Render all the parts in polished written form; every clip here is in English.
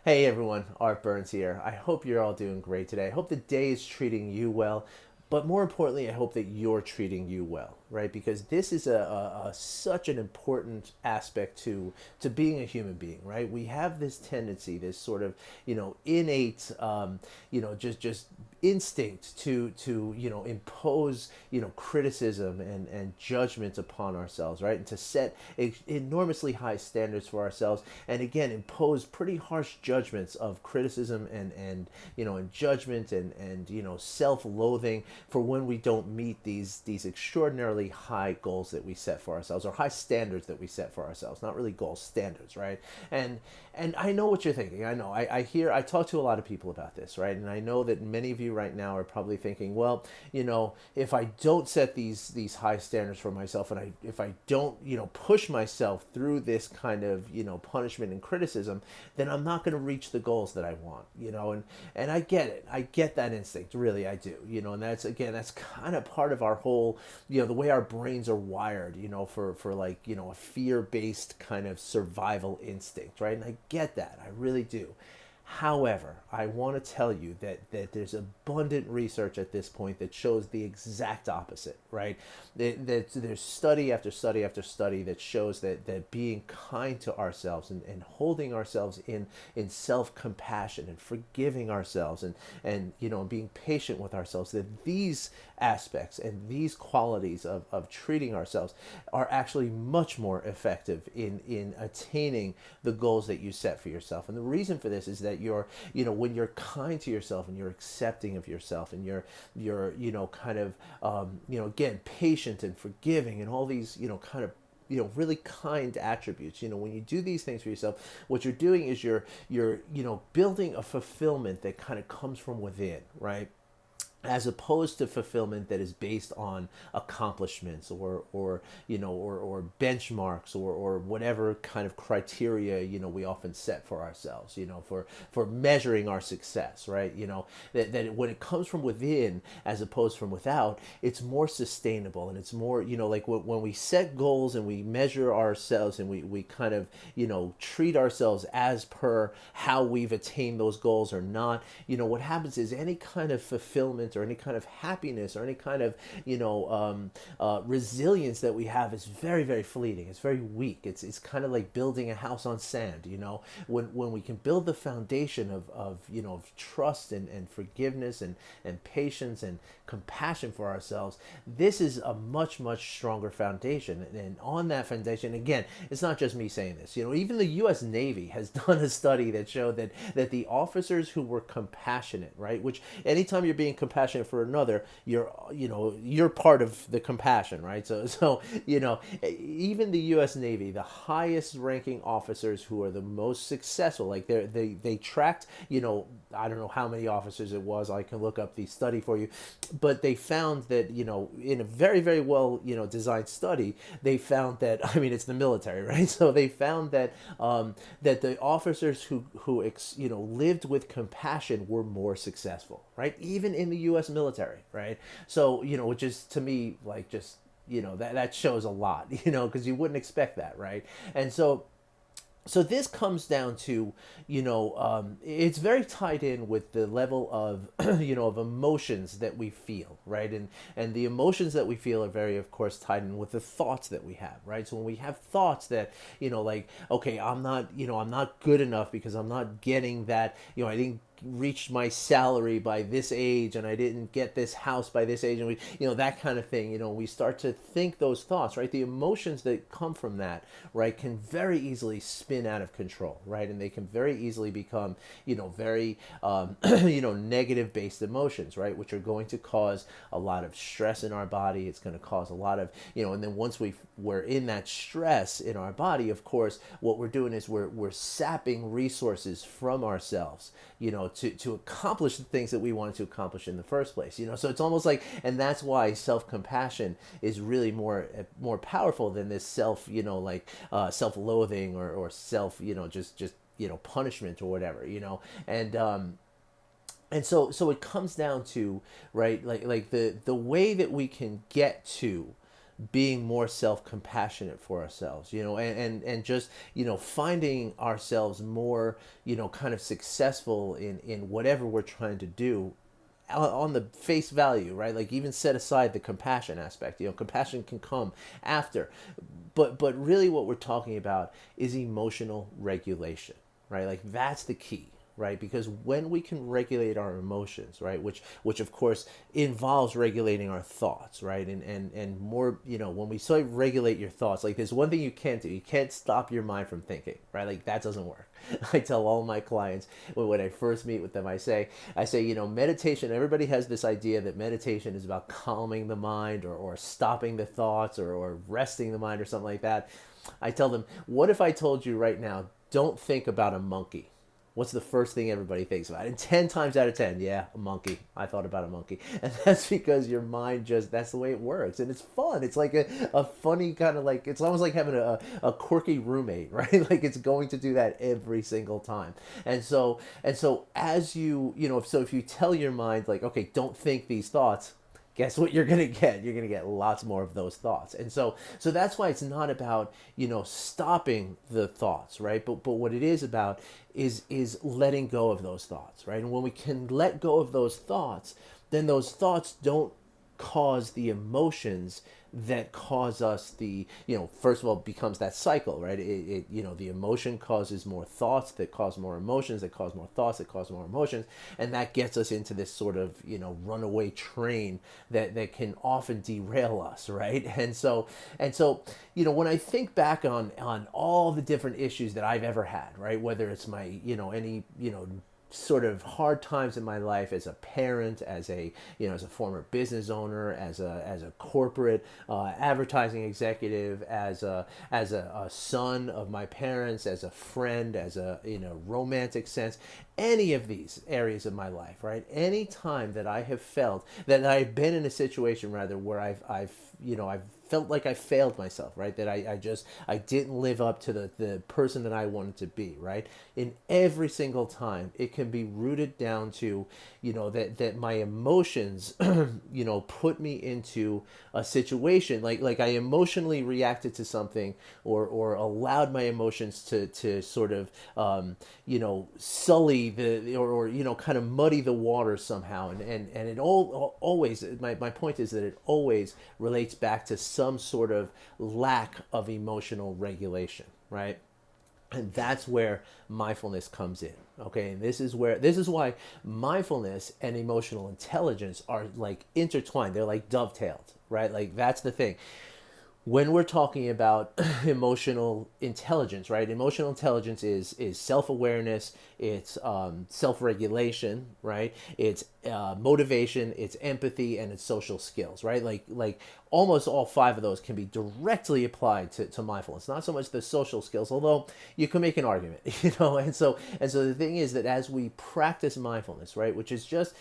Hey everyone, Art Burns here. I hope you're all doing great today. I hope the day is treating you well, but more importantly, I hope that you're treating you well, right? Because this is such an important aspect to being a human being, right? We have this tendency, this sort of innate, just instinct to impose criticism and judgment upon ourselves, right? And to set enormously high standards for ourselves, and again impose pretty harsh judgments of criticism and judgment and self-loathing for when we don't meet these extraordinarily high goals that we set for ourselves, or high standards that we set for ourselves. Not really goals, standards, right? And I know what you're thinking. I know. I talk to a lot of people about this, right? And I know that many of you right now are probably thinking, well, if I don't set these high standards for myself, and if I don't, push myself through this kind of, punishment and criticism, then I'm not going to reach the goals that I want, and I get it. I get that instinct, really, I do, and that's kind of part of our whole, the way our brains are wired, for like, a fear-based kind of survival instinct, right? And I get that. I really do. However, I want to tell you that there's abundant research at this point that shows the exact opposite, right? There's study after study after study that shows that being kind to ourselves and holding ourselves in self-compassion and forgiving ourselves and being patient with ourselves, that these aspects and these qualities of treating ourselves are actually much more effective in attaining the goals that you set for yourself. And the reason for this is that when you're kind to yourself and you're accepting of yourself and you're kind of again, patient and forgiving and all these kind of really kind attributes. When you do these things for yourself, what you're doing is you're building a fulfillment that kind of comes from within, right? As opposed to fulfillment that is based on accomplishments or benchmarks or whatever kind of criteria we often set for ourselves, for measuring our success, right? That when it comes from within as opposed from without, it's more sustainable, and it's more, like when we set goals and we measure ourselves and we kind of treat ourselves as per how we've attained those goals or not. What happens is any kind of fulfillment or any kind of happiness or any kind of resilience that we have is very, very fleeting. It's very weak. It's kind of like building a house on sand. When we can build the foundation of trust and forgiveness and patience and compassion for ourselves, this is a much, much stronger foundation. And on that foundation, again, it's not just me saying this. Even the U.S. Navy has done a study that showed that the officers who were compassionate, right, which anytime you're being compassionate for another, you're part of the compassion, right? So even the U.S. Navy, the highest ranking officers who are the most successful, like they tracked, I don't know how many officers it was. I can look up the study for you, but they found that in a very, very well designed study, they found that, I mean, it's the military, right? So they found that that the officers who lived with compassion were more successful, right? Even in the U.S. military, right? So which is to me like just that shows a lot, because you wouldn't expect that, right? And so this comes down to, it's very tied in with the level of, of emotions that we feel, right? And the emotions that we feel are very, of course, tied in with the thoughts that we have, right? So when we have thoughts that, like, okay, I'm not good enough because I'm not getting that, I didn't reach my salary by this age and I didn't get this house by this age, and that kind of thing, we start to think those thoughts, right? The emotions that come from that, right, can very easily spin out of control, right? And they can very easily become very negative based emotions, right, which are going to cause a lot of stress in our body. It's going to cause a lot of and then once we're in that stress in our body, of course, what we're doing is we're sapping resources from ourselves, to accomplish the things that we wanted to accomplish in the first place. So it's almost like, and that's why self-compassion is really more powerful than this self-loathing or self, just punishment or whatever, and so it comes down to, right, like the way that we can get to being more self-compassionate for ourselves, and just, finding ourselves more, kind of successful in whatever we're trying to do on the face value, right? Like, even set aside the compassion aspect. Compassion can come after, but really what we're talking about is emotional regulation, right? Like, that's the key, right? Because when we can regulate our emotions, right, which of course involves regulating our thoughts, right, and more, when we say regulate your thoughts, like, there's one thing you can't do. You can't stop your mind from thinking, right? Like, that doesn't work. I tell all my clients when I first meet with them, I say, meditation. Everybody has this idea that meditation is about calming the mind, or stopping the thoughts, or resting the mind, or something like that. I tell them, what if I told you right now, don't think about a monkey? What's the first thing everybody thinks about? And 10 times out of 10, yeah, a monkey. I thought about a monkey. And that's because your mind that's the way it works. And it's fun. It's like a funny kind of, like, it's almost like having a quirky roommate, right? Like, it's going to do that every single time. And so as if you tell your mind, like, okay, don't think these thoughts, guess what you're gonna get? You're gonna get lots more of those thoughts. And so that's why it's not about, stopping the thoughts, right? But what it is about is letting go of those thoughts, right? And when we can let go of those thoughts, then those thoughts don't cause the emotions that cause us first of all, becomes that cycle, right? The emotion causes more thoughts that cause more emotions, that cause more thoughts that cause more emotions, and that gets us into this sort of, runaway train that can often derail us, right? And so when I think back on all the different issues that I've ever had, right, whether it's my, any, sort of hard times in my life as a parent, as a former business owner, as a corporate advertising executive, as a son of my parents, as a friend, as a romantic sense, any of these areas of my life, right? Any time that I have felt that I've been in a situation, rather, where I've felt like I failed myself, right? That I didn't live up to the person that I wanted to be, right? In every single time, it can be rooted down to, that my emotions, put me into a situation, like I emotionally reacted to something, or allowed my emotions to sort of, sully or kind of muddy the water somehow. And it always, my point is that it always relates back to some sort of lack of emotional regulation, right? And that's where mindfulness comes in. Okay, and this is why mindfulness and emotional intelligence are like intertwined. They're like dovetailed, right? Like, that's the thing. When we're talking about emotional intelligence, right? Emotional intelligence is self-awareness, it's self-regulation, right? It's motivation, it's empathy, and it's social skills, right? Like almost all five of those can be directly applied to mindfulness. Not so much the social skills, although you can make an argument, And so the thing is that as we practice mindfulness, right, which is just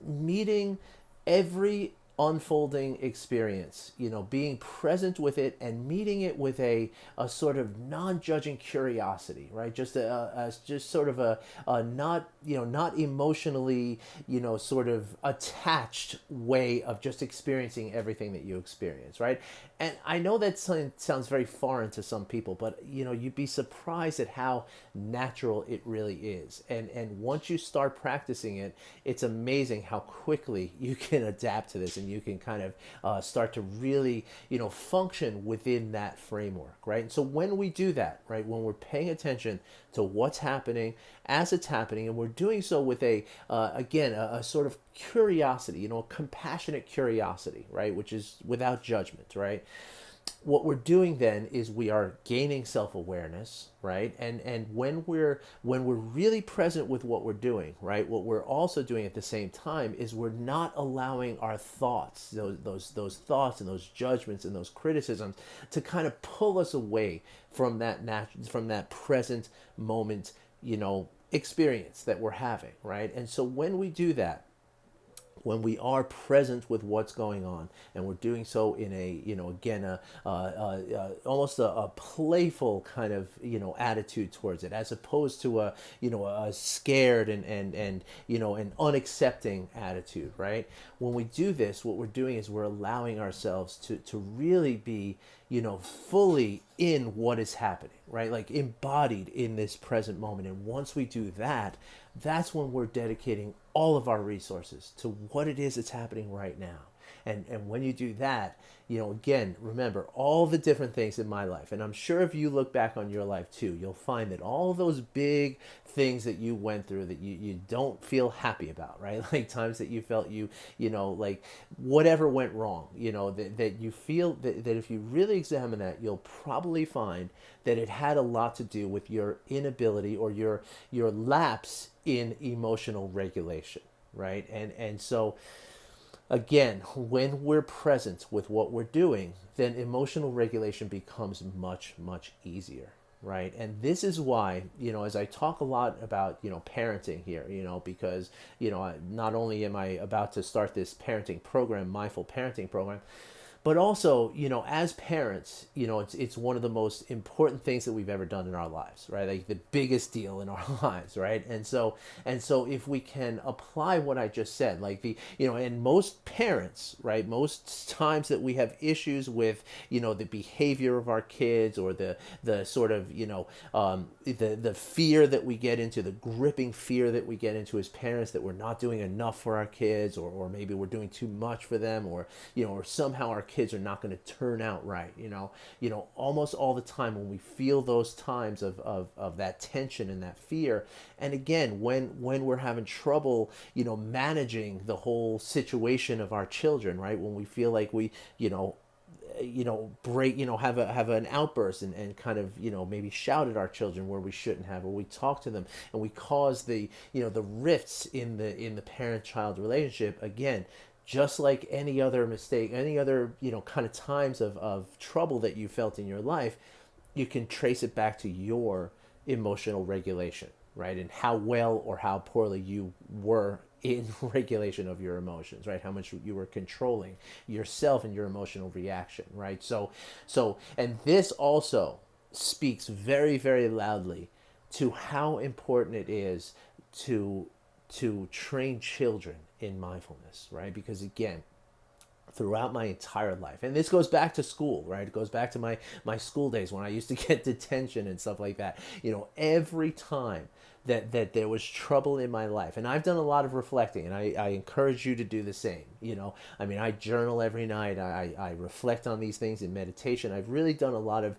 meeting every unfolding experience, being present with it and meeting it with a sort of non-judging curiosity, right? Just sort of a not emotionally, sort of attached way of just experiencing everything that you experience, right? And I know that sounds very foreign to some people, but you'd be surprised at how natural it really is. And once you start practicing it, it's amazing how quickly you can adapt to this, and you can kind of start to really, function within that framework, right? And so when we do that, right, when we're paying attention to what's happening as it's happening, and we're doing so with a sort of curiosity, a compassionate curiosity, right, which is without judgment, right? What we're doing then is we are gaining self-awareness, right? And when we're really present with what we're doing, right, what we're also doing at the same time is we're not allowing our thoughts, those thoughts and those judgments and those criticisms, to kind of pull us away from that present moment, experience that we're having, right? And so when we do that, when we are present with what's going on, and we're doing so in a, again, almost a playful kind of, attitude towards it, as opposed to a, a scared and an unaccepting attitude, right? When we do this, what we're doing is we're allowing ourselves to really be, fully in what is happening, right? Like embodied in this present moment. And once we do that, that's when we're dedicating all of our resources to what it is that's happening right now. And when you do that, again, remember all the different things in my life. And I'm sure if you look back on your life too, you'll find that all those big things that you went through that you don't feel happy about, right? Like times that you felt like whatever went wrong, that you feel that if you really examine that, you'll probably find that it had a lot to do with your inability or your lapse in emotional regulation, right? And so again, when we're present with what we're doing, then emotional regulation becomes much, much easier, right? And this is why, as I talk a lot about, parenting here, because, not only am I about to start this parenting program, mindful parenting program, but also, as parents, it's one of the most important things that we've ever done in our lives, right? Like the biggest deal in our lives, right? And so if we can apply what I just said, like and most parents, right, most times that we have issues with, the behavior of our kids, or the sort of, the fear that we get into, the gripping fear that we get into as parents, that we're not doing enough for our kids, or maybe we're doing too much for them, or somehow our kids are not going to turn out right, almost all the time when we feel those times of that tension and that fear. And again, when we're having trouble, managing the whole situation of our children, right, when we feel like we break, have an outburst, and kind of, maybe shout at our children where we shouldn't have, or we talk to them and we cause the rifts in the parent child relationship. Again, just like any other mistake, any other, kind of times of trouble that you felt in your life, you can trace it back to your emotional regulation, right? And how well or how poorly you were in regulation of your emotions, right? How much you were controlling yourself and your emotional reaction, right? And this also speaks very, very loudly to how important it is to train children in mindfulness, right? Because again, throughout my entire life, and this goes back to school, right? It goes back to my school days when I used to get detention and stuff like that. Every time that there was trouble in my life, and I've done a lot of reflecting, and I encourage you to do the same. I journal every night. I reflect on these things in meditation. I've really done a lot of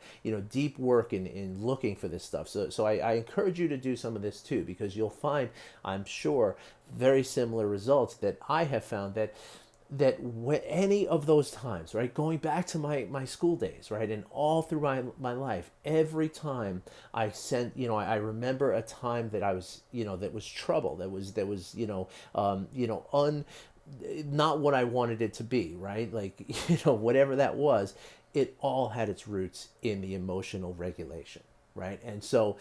deep work in looking for this stuff. So I encourage you to do some of this too, because you'll find, I'm sure, very similar results that I have found, that any of those times, right, going back to my school days, right, and all through my life, every time I remember a time that I was, that was trouble, that was not what I wanted it to be, right? Like, whatever that was, it all had its roots in the emotional regulation, right? And so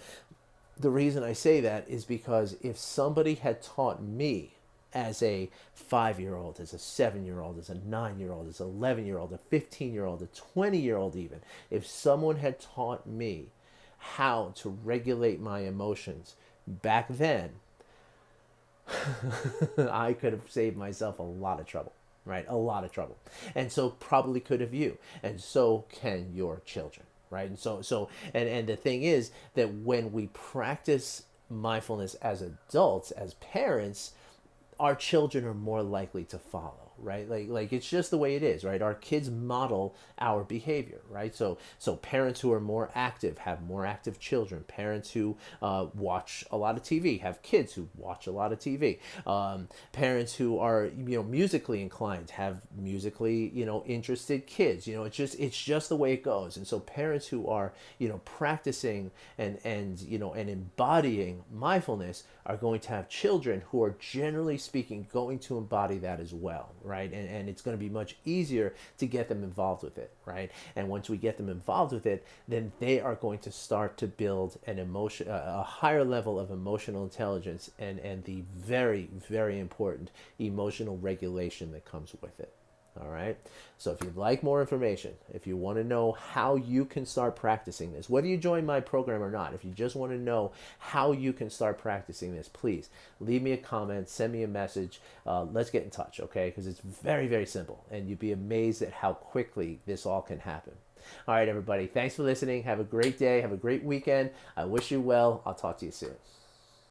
the reason I say that is because if somebody had taught me as a 5-year-old, as a 7-year-old, as a 9-year-old, as an 11-year-old, a 15-year-old, a 20-year-old even, if someone had taught me how to regulate my emotions back then, I could have saved myself a lot of trouble, right? A lot of trouble. And so probably could have you. And so can your children, right? And and the thing is that when we practice mindfulness as adults, as parents, our children are more likely to follow, right? Like it's just the way it is, right? Our kids model our behavior, right? So parents who are more active have more active children. Parents who watch a lot of TV have kids who watch a lot of TV. Parents who are musically inclined have musically interested kids. It's just the way it goes. And so parents who are practicing and embodying mindfulness are going to have children who are, generally speaking, going to embody that as well, right? And it's going to be much easier to get them involved with it, right? And once we get them involved with it, then they are going to start to build an emotion, a higher level of emotional intelligence, and the very, very important emotional regulation that comes with it. All right. So if you'd like more information, if you want to know how you can start practicing this, whether you join my program or not, if you just want to know how you can start practicing this, please leave me a comment, send me a message. Let's get in touch, okay? Because it's very, very simple, and you'd be amazed at how quickly this all can happen. All right, everybody. Thanks for listening. Have a great day. Have a great weekend. I wish you well. I'll talk to you soon.